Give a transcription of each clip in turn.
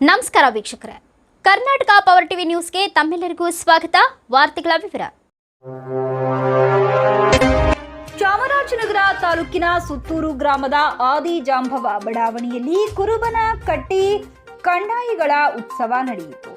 ನಮಸ್ಕಾರ ವೀಕ್ಷಕರೇ, Karnataka power TV ನ್ಯೂಸ್ಗೆ ತಮ್ಮೆಲ್ಲರಿಗೂ ಸ್ವಾಗತ. ವಾರ್ತೆಗಳ ವಿವರ. ಚಾಮರಾಜನಗರ ತಾಲೂಕಿನ ಸುತ್ತೂರು ಗ್ರಾಮದ ಆದಿಜಾಂಬವ ಬಡಾವಣೆಯಲ್ಲಿ ಕುರುಬನಕಟ್ಟಿ ಕಂದಾಯಿಗಳ ಉತ್ಸವ ನಡೆಯಿತು.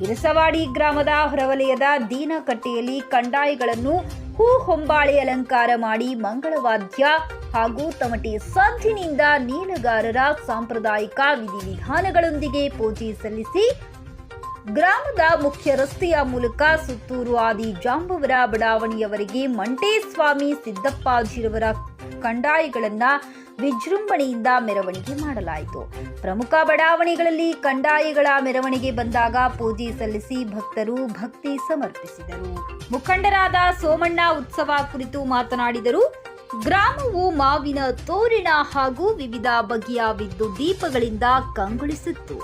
ಇರಸವಾಡಿ ಗ್ರಾಮದ ಹೊರವಲಯದ ದೀನಕಟ್ಟೆಯಲ್ಲಿ ಕಂದಾಯಿಗಳನ್ನು ಹೂ ಹೊಂಬಾಳೆ ಅಲಂಕಾರ ಮಾಡಿ ಮಂಗಳವಾದ್ಯ ಹಾಗೂ ತಮಟೆ ಸದ್ದಿನಿಂದ ನೀಲಗಾರರ ಸಾಂಪ್ರದಾಯಿಕ ವಿಧಿವಿಧಾನಗಳೊಂದಿಗೆ ಪೂಜೆ ಸಲ್ಲಿಸಿ ಗ್ರಾಮದ ಮುಖ್ಯ ರಸ್ತೆಯ ಮೂಲಕ ಸುತ್ತೂರು ಆದಿಜಾಂಬವರ ಬಡಾವಣೆಯವರೆಗೆ ಮಂಟೇಸ್ವಾಮಿ ಸಿದ್ದಪ್ಪಾಜಿರವರ ಕಂದಾಯಿಗಳನ್ನ ವಿಜೃಂಭಣೆಯಿಂದ ಮೆರವಣಿಗೆ ಮಾಡಲಾಯಿತು. ಪ್ರಮುಖ ಬಡಾವಣೆಗಳಲ್ಲಿ ಕಂದಾಯಿಗಳ ಮೆರವಣಿಗೆ ಬಂದಾಗ ಪೂಜೆ ಸಲ್ಲಿಸಿ ಭಕ್ತರು ಭಕ್ತಿ ಸಮರ್ಪಿಸಿದರು. ಮುಖಂಡರಾದ ಸೋಮಣ್ಣ ಉತ್ಸವ ಕುರಿತು ಮಾತನಾಡಿದರು. ಗ್ರಾಮವು ಮಾವಿನ ತೋರಣ ಹಾಗೂ ವಿವಿಧ ಬಗೆಯ ವಿದ್ಯುತ್ ದೀಪಗಳಿಂದ ಕಂಗೊಳಿಸಿತ್ತು.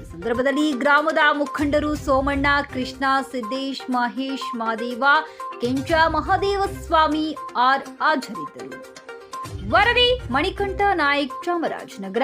ಈ ಸಂದರ್ಭದಲ್ಲಿ ಗ್ರಾಮದ ಮುಖಂಡರು ಸೋಮಣ್ಣ, ಕೃಷ್ಣ, ಸಿದ್ದೇಶ್, ಮಹೇಶ್, ಮಾದೇವ, ಕೆಂಚ, ಮಹಾದೇವಸ್ವಾಮಿ ಆರ್ ಹಾಜರಿದ್ದರು. ವರದಿ ಮಣಿಕಂಠ ನಾಯಕ್, ಚಾಮರಾಜನಗರ.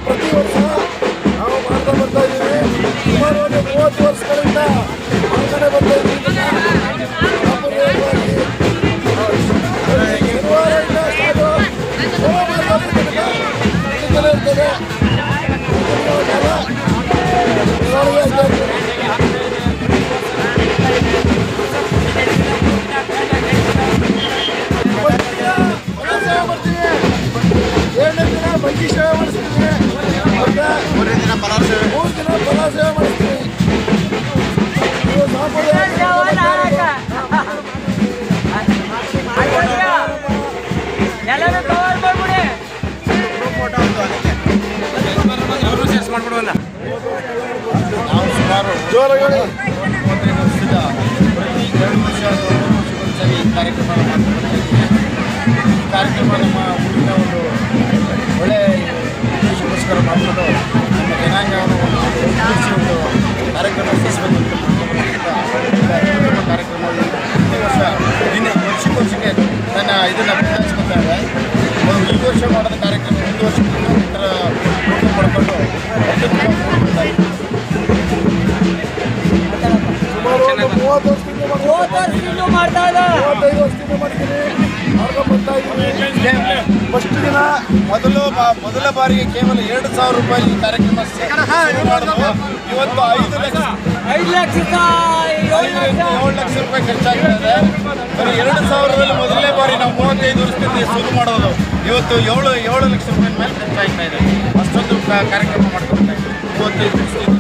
ಪ್ರತಿ ವರ್ಷ ನಾವು ಮಾಡ್ತಾ ಬರ್ತಾ ಇದ್ದೀವಿ. ಸುಮಾರು 30 ವರ್ಷಗಳಿಂದ ಮಾಡ್ತಾನೆ ಬರ್ತಾ ಇದ್ದೀವಿ. ಶನಿವಾರದಿಂದ ಬಜ್ಜಿ ಸೇವೆ ಮಾಡಿಸ್ತೀವಿ. 3 ದಿನ ಪಲಾವ್ ಸೇವೆ ಮಾಡಿಸ್ತೀವಿ. ನಾವು ಸುಮಾರು 35 ವರ್ಷದ ಪ್ರತಿ 2 ವರ್ಷ ವರ್ಷಕ್ಕೊಂದ್ಸರಿ ಕಾರ್ಯಕ್ರಮ ಕಾರ್ಯಕ್ರಮ ನಮ್ಮ ಊರಿನ ಒಂದು ಒಳ್ಳೆಯ ಉದ್ದೇಶಕ್ಕೋಸ್ಕರ ಮಾಡಿಕೊಂಡು ನಮ್ಮ ಜನಾಂಗವನ್ನು ಒಂದು ಕಾರ್ಯಕ್ರಮ ನಡೆಸಬೇಕು ಅಂತ ಕಾರ್ಯಕ್ರಮದಲ್ಲಿ ಪ್ರತಿ ವರ್ಷ ವರ್ಷಕ್ಕೆ ನನ್ನ ಇದನ್ನು ಬದಲಾಯಿಸ್ಕೊತಾ ಇದೆ. ಈ ವರ್ಷ ಮಾಡಿದ ಕಾರ್ಯಕ್ರಮ ಒಂದು ವರ್ಷಕ್ಕಿಂತ ಇತರ ಪಡ್ಕೊಂಡು ಸುಮಾರು 30 ವರ್ಷದಿಂದ ಮಾಡ್ತಾ ಇದ್ದಾರೆ. 35 ವರ್ಷದಿಂದ ಮಾಡ್ತೀನಿ. ಬರ್ತಾ ಇದ್ದೀವಿ. ಫಸ್ಟ್ ದಿನ ಮೊದಲ ಬಾರಿಗೆ ಕೇವಲ 2,000 ರೂಪಾಯಿ ಕಾರ್ಯಕ್ರಮ ಮಾಡಿದ್ವು. ಇವತ್ತು 7 ಲಕ್ಷ ರೂಪಾಯಿ ಖರ್ಚಾಗ್ತದೆ. ಬರೀ 2,000ರಲ್ಲಿ ಮೊದಲನೇ ಬಾರಿ ನಾವು 35 ವರ್ಷದಿಂದ ಶುರು ಮಾಡೋದು. ಇವತ್ತು 7 ಲಕ್ಷ ರೂಪಾಯಿ ಮೇಲೆ ಖರ್ಚಾಗ್ತಾ ಇದೆ. ಅಷ್ಟೊಂದು ಕಾರ್ಯಕ್ರಮ ಮಾಡ್ಕೊಳ್ತಾ ಇದ್ದೀವಿ 35 ವರ್ಷದಿಂದ.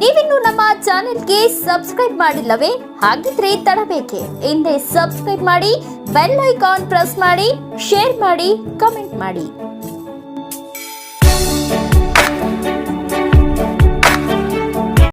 ನೀವಿನ್ನು ನಮ್ಮ ಚಾನೆಲ್ಗೆ ಸಬ್ಸ್ಕ್ರೈಬ್ ಮಾಡಿಲ್ಲವೇ? ಹಾಗಿದ್ರೆ ತಡಬೇಕೆ? ಹಿಂದೆ ಸಬ್ಸ್ಕ್ರೈಬ್ ಮಾಡಿ, ಬೆಲ್ ಐಕಾನ್ ಪ್ರೆಸ್ ಮಾಡಿ, ಶೇರ್ ಮಾಡಿ, ಕಮೆಂಟ್ ಮಾಡಿ.